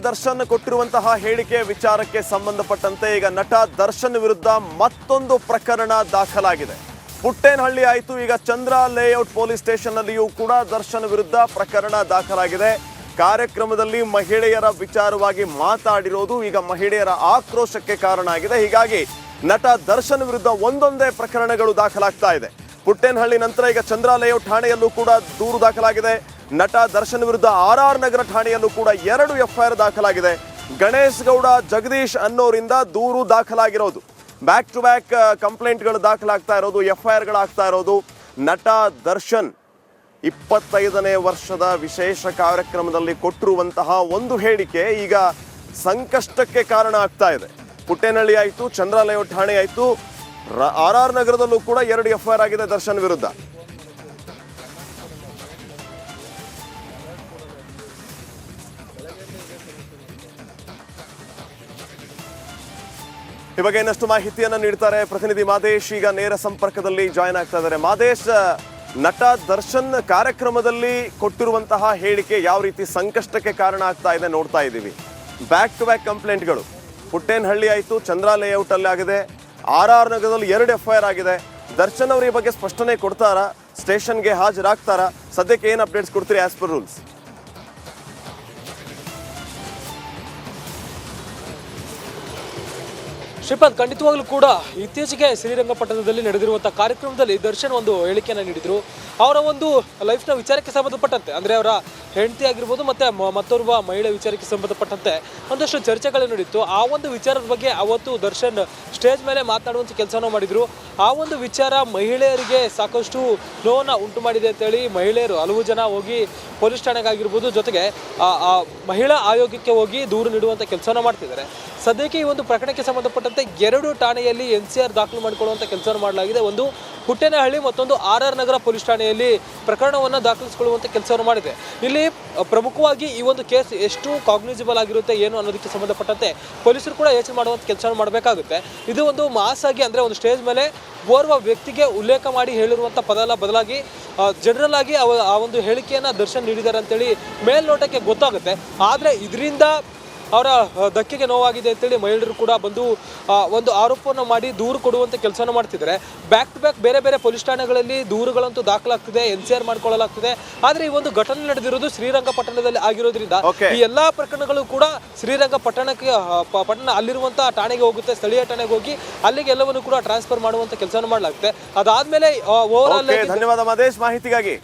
ದರ್ಶನ್ ಕೊಟ್ಟಿರುವಂತಹ ಹೇಳಿಕೆ ವಿಚಾರಕ್ಕೆ ಸಂಬಂಧಪಟ್ಟಂತೆ ಈಗ ನಟ ದರ್ಶನ್ ವಿರುದ್ಧ ಮತ್ತೊಂದು ಪ್ರಕರಣ ದಾಖಲಾಗಿದೆ. ಪುಟ್ಟೇನಹಳ್ಳಿ ಆಯಿತು, ಈಗ ಚಂದ್ರ ಲೇಔಟ್ ಪೊಲೀಸ್ ಸ್ಟೇಷನ್ ನಲ್ಲಿಯೂ ಕೂಡ ದರ್ಶನ್ ವಿರುದ್ಧ ಪ್ರಕರಣ ದಾಖಲಾಗಿದೆ. ಕಾರ್ಯಕ್ರಮದಲ್ಲಿ ಮಹಿಳೆಯರ ವಿಚಾರವಾಗಿ ಮಾತಾಡಿರೋದು ಈಗ ಮಹಿಳೆಯರ ಆಕ್ರೋಶಕ್ಕೆ ಕಾರಣ ಆಗಿದೆ. ಹೀಗಾಗಿ ನಟ ದರ್ಶನ್ ವಿರುದ್ಧ ಒಂದೊಂದೇ ಪ್ರಕರಣಗಳು ದಾಖಲಾಗ್ತಾ ಇದೆ. ಪುಟ್ಟೇನಹಳ್ಳಿ ನಂತರ ಈಗ ಚಂದ್ರ ಲೇಔಟ್ ಠಾಣೆಯಲ್ಲೂ ಕೂಡ ದೂರು ದಾಖಲಾಗಿದೆ. ನಟ ದರ್ಶನ್ ವಿರುದ್ಧ RR ನಗರ ಠಾಣೆಯಲ್ಲೂ ಕೂಡ 2 FIR ದಾಖಲಾಗಿದೆ. ಗಣೇಶ್ ಗೌಡ ಜಗದೀಶ್ ಅನ್ನೋರಿಂದ ದೂರು ದಾಖಲಾಗಿರೋದು, ಬ್ಯಾಕ್ ಟು ಬ್ಯಾಕ್ ಕಂಪ್ಲೇಂಟ್ಗಳು ದಾಖಲಾಗ್ತಾ ಇರೋದು, FIRಗಳಾಗ್ತಾ ಇರೋದು. ನಟ ದರ್ಶನ್ 25ನೇ ವರ್ಷದ ವಿಶೇಷ ಕಾರ್ಯಕ್ರಮದಲ್ಲಿ ಕೊಟ್ಟಿರುವಂತಹ ಒಂದು ಹೇಳಿಕೆ ಈಗ ಸಂಕಷ್ಟಕ್ಕೆ ಕಾರಣ ಆಗ್ತಾ ಇದೆ. ಪುಟ್ಟೇನಹಳ್ಳಿ ಆಯಿತು, ಚಂದ್ರ ಲೇಔಟ್ ಠಾಣೆ ಆಯಿತು, RR ನಗರದಲ್ಲೂ ಕೂಡ 2 FIR ಆಗಿದೆ ದರ್ಶನ್ ವಿರುದ್ಧ. ಈ ಬಗ್ಗೆ ಇನ್ನಷ್ಟು ಮಾಹಿತಿಯನ್ನು ನೀಡ್ತಾರೆ ಪ್ರತಿನಿಧಿ ಮಾದೇಶ್. ಈಗ ನೇರ ಸಂಪರ್ಕದಲ್ಲಿ ಜಾಯ್ನ್ ಆಗ್ತಾ ಇದ್ದಾರೆ. ಮಾದೇಶ್, ನಟ ದರ್ಶನ್ ಕಾರ್ಯಕ್ರಮದಲ್ಲಿ ಕೊಟ್ಟಿರುವಂತಹ ಹೇಳಿಕೆ ಯಾವ ರೀತಿ ಸಂಕಷ್ಟಕ್ಕೆ ಕಾರಣ ಆಗ್ತಾ ಇದೆ ನೋಡ್ತಾ ಇದ್ದೀವಿ. ಬ್ಯಾಕ್ ಟು ಬ್ಯಾಕ್ ಕಂಪ್ಲೇಂಟ್ಗಳು, ಪುಟ್ಟೇನಹಳ್ಳಿ ಆಯಿತು, ಚಂದ್ರ ಲೇಔಟ್ ಅಲ್ಲಿ ಆಗಿದೆ, RR ನಗರದಲ್ಲಿ 2 FIR ಆಗಿದೆ. ದರ್ಶನ್ ಅವರು ಈ ಬಗ್ಗೆ ಸ್ಪಷ್ಟನೆ ಕೊಡ್ತಾರಾ? ಸ್ಟೇಷನ್ಗೆ ಹಾಜರಾಗ್ತಾರಾ? ಸದ್ಯಕ್ಕೆ ಏನು ಅಪ್ಡೇಟ್ಸ್ ಕೊಡ್ತೀರಿ ಆಸ್ ಪರ್ ರೂಲ್ಸ್? ಶ್ರೀಪಾದ್, ಖಂಡಿತವಾಗ್ಲೂ ಕೂಡ ಇತ್ತೀಚೆಗೆ ಶ್ರೀರಂಗಪಟ್ಟಣದಲ್ಲಿ ನಡೆದಿರುವಂಥ ಕಾರ್ಯಕ್ರಮದಲ್ಲಿ ದರ್ಶನ್ ಒಂದು ಹೇಳಿಕೆಯನ್ನು ನೀಡಿದರು. ಅವರ ಒಂದು ಲೈಫ್ನ ವಿಚಾರಕ್ಕೆ ಸಂಬಂಧಪಟ್ಟಂತೆ, ಅಂದರೆ ಅವರ ಹೆಂಡತಿ ಆಗಿರ್ಬೋದು ಮತ್ತು ಮತ್ತೋರ್ವ ಮಹಿಳೆ ವಿಚಾರಕ್ಕೆ ಸಂಬಂಧಪಟ್ಟಂತೆ ಒಂದಷ್ಟು ಚರ್ಚೆಗಳು ನಡೀತು. ಆ ಒಂದು ವಿಚಾರದ ಬಗ್ಗೆ ಅವತ್ತು ದರ್ಶನ್ ಸ್ಟೇಜ್ ಮೇಲೆ ಮಾತನಾಡುವಂಥ ಕೆಲಸವನ್ನು ಮಾಡಿದರು. ಆ ಒಂದು ವಿಚಾರ ಮಹಿಳೆಯರಿಗೆ ಸಾಕಷ್ಟು ನೋವನ್ನು ಉಂಟು ಮಾಡಿದೆ ಅಂತೇಳಿ ಮಹಿಳೆಯರು ಹಲವು ಜನ ಹೋಗಿ ಪೊಲೀಸ್ ಠಾಣೆಗಾಗಿರ್ಬೋದು, ಜೊತೆಗೆ ಮಹಿಳಾ ಆಯೋಗಕ್ಕೆ ಹೋಗಿ ದೂರು ನೀಡುವಂಥ ಕೆಲಸವನ್ನು ಮಾಡ್ತಿದ್ದಾರೆ. ಸದ್ಯಕ್ಕೆ ಈ ಒಂದು ಪ್ರಕರಣಕ್ಕೆ ಸಂಬಂಧಪಟ್ಟಂತೆ 2 ಠಾಣೆಯಲ್ಲಿ NCR ದಾಖಲು ಮಾಡಿಕೊಳ್ಳುವಂಥ ಕೆಲಸವನ್ನು ಮಾಡಲಾಗಿದೆ. ಒಂದು ಪುಟ್ಟೇನಹಳ್ಳಿ, ಮತ್ತೊಂದು RR ನಗರ ಪೊಲೀಸ್ ಠಾಣೆಯಲ್ಲಿ ಪ್ರಕರಣವನ್ನು ದಾಖಲಿಸಿಕೊಳ್ಳುವಂಥ ಕೆಲಸವನ್ನು ಮಾಡಿದೆ. ಇಲ್ಲಿ ಪ್ರಮುಖವಾಗಿ ಈ ಒಂದು ಕೇಸ್ ಎಷ್ಟು ಕಾಗ್ನಿಸಿಬಲ್ ಆಗಿರುತ್ತೆ ಏನು ಅನ್ನೋದಕ್ಕೆ ಸಂಬಂಧಪಟ್ಟಂತೆ ಪೊಲೀಸರು ಕೂಡ ಯೋಚನೆ ಮಾಡುವಂಥ ಕೆಲಸವನ್ನು ಮಾಡಬೇಕಾಗುತ್ತೆ. ಇದು ಒಂದು ಮಾಸ್ ಆಗಿ, ಅಂದರೆ ಒಂದು ಸ್ಟೇಜ್ ಮೇಲೆ ಓರ್ವ ವ್ಯಕ್ತಿಗೆ ಉಲ್ಲೇಖ ಮಾಡಿ ಹೇಳಿರುವಂಥ ಪದ ಅಲ್ಲ, ಬದಲಾಗಿ ಜನರಲ್ ಆಗಿ ಆ ಒಂದು ಹೇಳಿಕೆಯನ್ನು ದರ್ಶನ್ ನೀಡಿದ್ದಾರೆ ಅಂತೇಳಿ ಮೇಲ್ನೋಟಕ್ಕೆ ಗೊತ್ತಾಗುತ್ತೆ. ಆದರೆ ಇದರಿಂದ ಅವರ ಧಕ್ಕೆಗೆ ನೋವಾಗಿದೆ ಅಂತೇಳಿ ಮಹಿಳೆಯರು ಕೂಡ ಬಂದು ಒಂದು ಆರೋಪವನ್ನು ಮಾಡಿ ದೂರು ಕೊಡುವಂಥ ಕೆಲಸವನ್ನು ಮಾಡ್ತಿದ್ದಾರೆ. ಬ್ಯಾಕ್ ಟು ಬ್ಯಾಕ್ ಬೇರೆ ಬೇರೆ ಪೊಲೀಸ್ ಠಾಣೆಗಳಲ್ಲಿ ದೂರುಗಳಂತೂ ದಾಖಲಾಗ್ತಿದೆ, NCR ಮಾಡ್ಕೊಳ್ಳಲಾಗ್ತಿದೆ. ಆದರೆ ಈ ಒಂದು ಘಟನೆ ನಡೆದಿರೋದು ಶ್ರೀರಂಗಪಟ್ಟಣದಲ್ಲಿ ಆಗಿರೋದ್ರಿಂದ ಈ ಎಲ್ಲಾ ಪ್ರಕರಣಗಳು ಕೂಡ ಶ್ರೀರಂಗಪಟ್ಟಣಕ್ಕೆ ಅಲ್ಲಿರುವಂಥ ಠಾಣೆಗೆ ಹೋಗುತ್ತೆ, ಸ್ಥಳೀಯ ಠಾಣೆಗೆ ಹೋಗಿ ಅಲ್ಲಿಗೆ ಎಲ್ಲವನ್ನು ಕೂಡ ಟ್ರಾನ್ಸ್ಫರ್ ಮಾಡುವಂಥ ಕೆಲಸವನ್ನು ಮಾಡಲಾಗುತ್ತೆ. ಅದಾದ್ಮೇಲೆ ಓವರ್ ಆಲ್ ಧನ್ಯವಾದ ಮಾದೇಶ್ ಮಾಹಿತಿಗಾಗಿ.